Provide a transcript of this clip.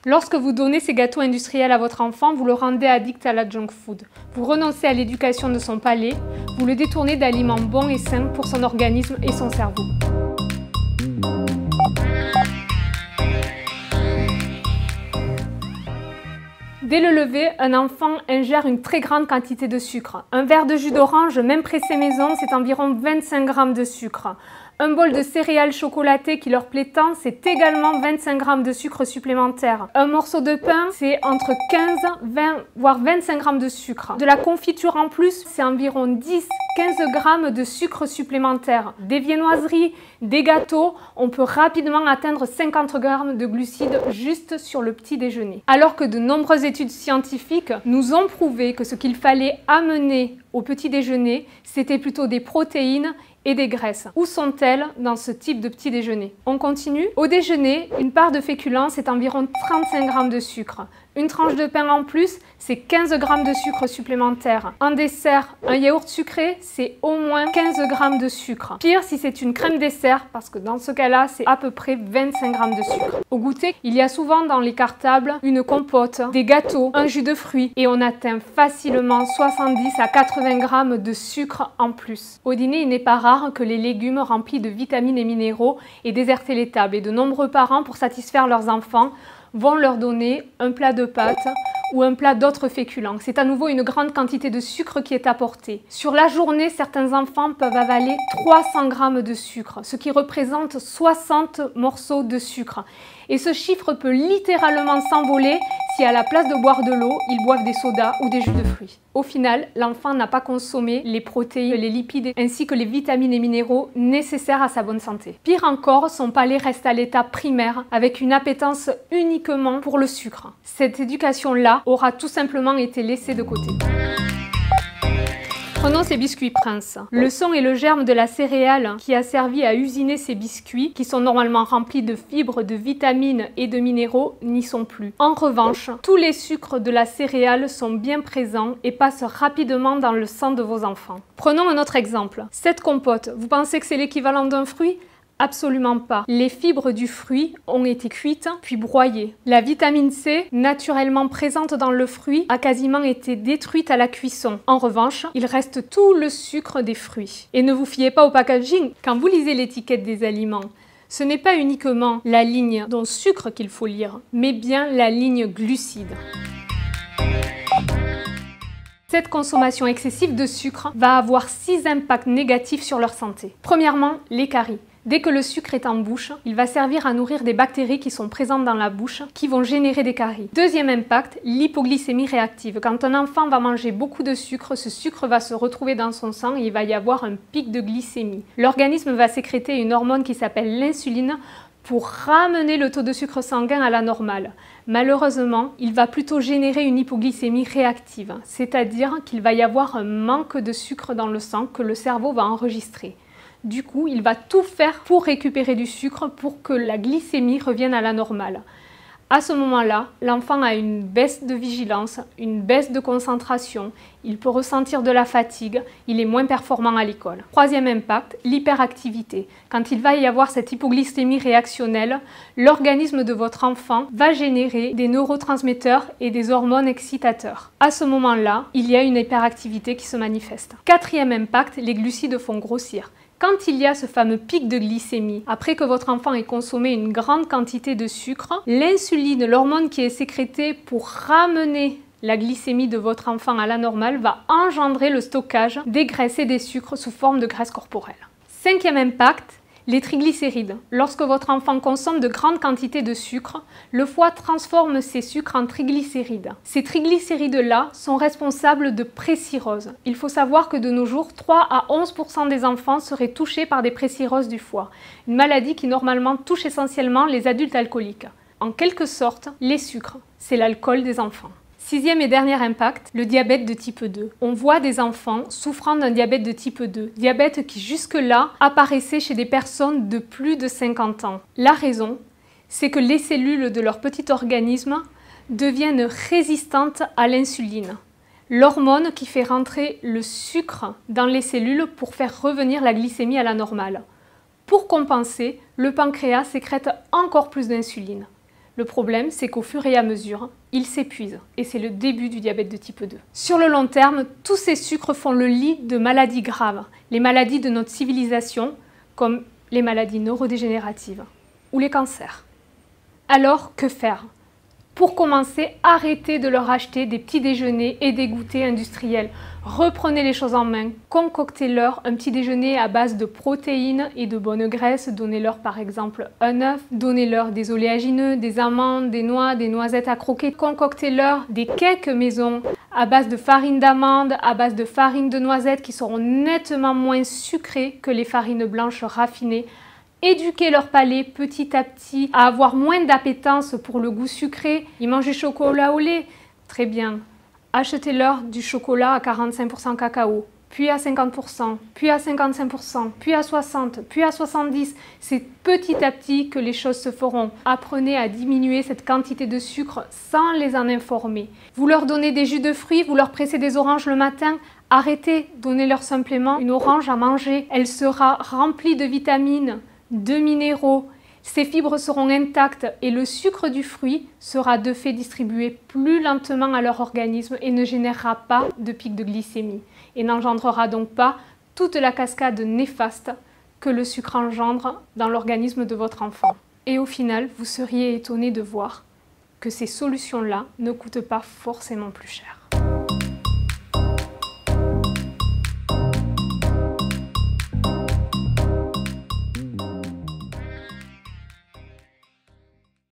Lorsque vous donnez ces gâteaux industriels à votre enfant, vous le rendez addict à la junk food. Vous renoncez à l'éducation de son palais, vous le détournez d'aliments bons et sains pour son organisme et son cerveau. Dès le lever, un enfant ingère une très grande quantité de sucre. Un verre de jus d'orange, même pressé maison, c'est environ 25 g de sucre. Un bol de céréales chocolatées qui leur plaît tant, c'est également 25 g de sucre supplémentaire. Un morceau de pain, c'est entre 15, 20, voire 25 g de sucre. De la confiture en plus, c'est environ 10, 15 g de sucre supplémentaire. Des viennoiseries, des gâteaux, on peut rapidement atteindre 50 g de glucides juste sur le petit déjeuner. Alors que de nombreuses études scientifiques nous ont prouvé que ce qu'il fallait amener au petit déjeuner, c'était plutôt des protéines et des graisses. Où sont-elles dans ce type de petit déjeuner? On continue. Au déjeuner, une part de féculents, c'est environ 35 g de sucre. Une tranche de pain en plus, c'est 15 g de sucre supplémentaire. En dessert, un yaourt sucré, c'est au moins 15 g de sucre. Pire si c'est une crème dessert, parce que dans ce cas-là, c'est à peu près 25 g de sucre. Au goûter, il y a souvent dans les cartables une compote, des gâteaux, un jus de fruits, et on atteint facilement 70 à 80 g de sucre en plus. Au dîner, il n'est pas rare que les légumes remplis de vitamines et minéraux aient déserté les tables, et de nombreux parents, pour satisfaire leurs enfants, vont leur donner un plat de pâtes ou un plat d'autres féculents. C'est à nouveau une grande quantité de sucre qui est apportée. Sur la journée, certains enfants peuvent avaler 300 g de sucre, ce qui représente 60 morceaux de sucre. Et ce chiffre peut littéralement s'envoler si à la place de boire de l'eau, ils boivent des sodas ou des jus de fruits. Au final, l'enfant n'a pas consommé les protéines, les lipides ainsi que les vitamines et minéraux nécessaires à sa bonne santé. Pire encore, son palais reste à l'état primaire avec une appétence uniquement pour le sucre. Cette éducation-là aura tout simplement été laissée de côté. Prenons ces biscuits Prince. Le son et le germe de la céréale qui a servi à usiner ces biscuits, qui sont normalement remplis de fibres, de vitamines et de minéraux, n'y sont plus. En revanche, tous les sucres de la céréale sont bien présents et passent rapidement dans le sang de vos enfants. Prenons un autre exemple. Cette compote, vous pensez que c'est l'équivalent d'un fruit ? Absolument pas. Les fibres du fruit ont été cuites puis broyées. La vitamine C, naturellement présente dans le fruit, a quasiment été détruite à la cuisson. En revanche, il reste tout le sucre des fruits. Et ne vous fiez pas au packaging. Quand vous lisez l'étiquette des aliments, ce n'est pas uniquement la ligne dont sucre qu'il faut lire, mais bien la ligne glucides. Cette consommation excessive de sucre va avoir 6 impacts négatifs sur leur santé. Premièrement, les caries. Dès que le sucre est en bouche, il va servir à nourrir des bactéries qui sont présentes dans la bouche, qui vont générer des caries. Deuxième impact, l'hypoglycémie réactive. Quand un enfant va manger beaucoup de sucre, ce sucre va se retrouver dans son sang et il va y avoir un pic de glycémie. L'organisme va sécréter une hormone qui s'appelle l'insuline pour ramener le taux de sucre sanguin à la normale. Malheureusement, il va plutôt générer une hypoglycémie réactive, c'est-à-dire qu'il va y avoir un manque de sucre dans le sang que le cerveau va enregistrer. Du coup, il va tout faire pour récupérer du sucre pour que la glycémie revienne à la normale. À ce moment-là, l'enfant a une baisse de vigilance, une baisse de concentration, il peut ressentir de la fatigue, il est moins performant à l'école. Troisième impact, l'hyperactivité. Quand il va y avoir cette hypoglycémie réactionnelle, l'organisme de votre enfant va générer des neurotransmetteurs et des hormones excitateurs. À ce moment-là, il y a une hyperactivité qui se manifeste. Quatrième impact, les glucides font grossir. Quand il y a ce fameux pic de glycémie, après que votre enfant ait consommé une grande quantité de sucre, l'insuline, l'hormone qui est sécrétée pour ramener la glycémie de votre enfant à la normale, va engendrer le stockage des graisses et des sucres sous forme de graisse corporelle. Cinquième impact, les triglycérides. Lorsque votre enfant consomme de grandes quantités de sucre, le foie transforme ces sucres en triglycérides. Ces triglycérides-là sont responsables de précirrhose. Il faut savoir que de nos jours, 3 à 11% des enfants seraient touchés par des précirrhoses du foie, une maladie qui normalement touche essentiellement les adultes alcooliques. En quelque sorte, les sucres, c'est l'alcool des enfants. Sixième et dernier impact, le diabète de type 2. On voit des enfants souffrant d'un diabète de type 2, diabète qui jusque-là apparaissait chez des personnes de plus de 50 ans. La raison, c'est que les cellules de leur petit organisme deviennent résistantes à l'insuline, l'hormone qui fait rentrer le sucre dans les cellules pour faire revenir la glycémie à la normale. Pour compenser, le pancréas sécrète encore plus d'insuline. Le problème, c'est qu'au fur et à mesure, ils s'épuisent et c'est le début du diabète de type 2. Sur le long terme, tous ces sucres font le lit de maladies graves, les maladies de notre civilisation, comme les maladies neurodégénératives ou les cancers. Alors, que faire? Pour commencer, arrêtez de leur acheter des petits déjeuners et des goûters industriels. Reprenez les choses en main, concoctez-leur un petit déjeuner à base de protéines et de bonnes graisses. Donnez-leur par exemple un œuf, donnez-leur des oléagineux, des amandes, des noix, des noisettes à croquer. Concoctez-leur des cakes maison à base de farine d'amande, à base de farine de noisette qui seront nettement moins sucrées que les farines blanches raffinées. Éduquer leur palais petit à petit à avoir moins d'appétence pour le goût sucré. Ils mangent du chocolat au lait, très bien. Achetez-leur du chocolat à 45% cacao, puis à 50%, puis à 55%, puis à 60%, puis à 70%. C'est petit à petit que les choses se feront. Apprenez à diminuer cette quantité de sucre sans les en informer. Vous leur donnez des jus de fruits, vous leur pressez des oranges le matin. Arrêtez, donnez-leur simplement une orange à manger. Elle sera remplie de vitamines, de minéraux, ces fibres seront intactes et le sucre du fruit sera de fait distribué plus lentement à leur organisme et ne générera pas de pic de glycémie et n'engendrera donc pas toute la cascade néfaste que le sucre engendre dans l'organisme de votre enfant. Et au final, vous seriez étonné de voir que ces solutions-là ne coûtent pas forcément plus cher.